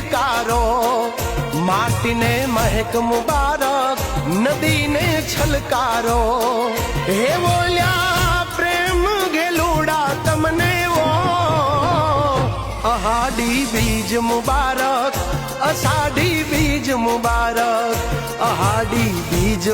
કિલકારો માટીને મહેક મુબારક નદીને છલકારો હે બોલ્યા પ્રેમ ઘેલુડા તમને વો અહાડી બીજ મુબારક અષાઢી બીજ મુબારક અહાડી બીજ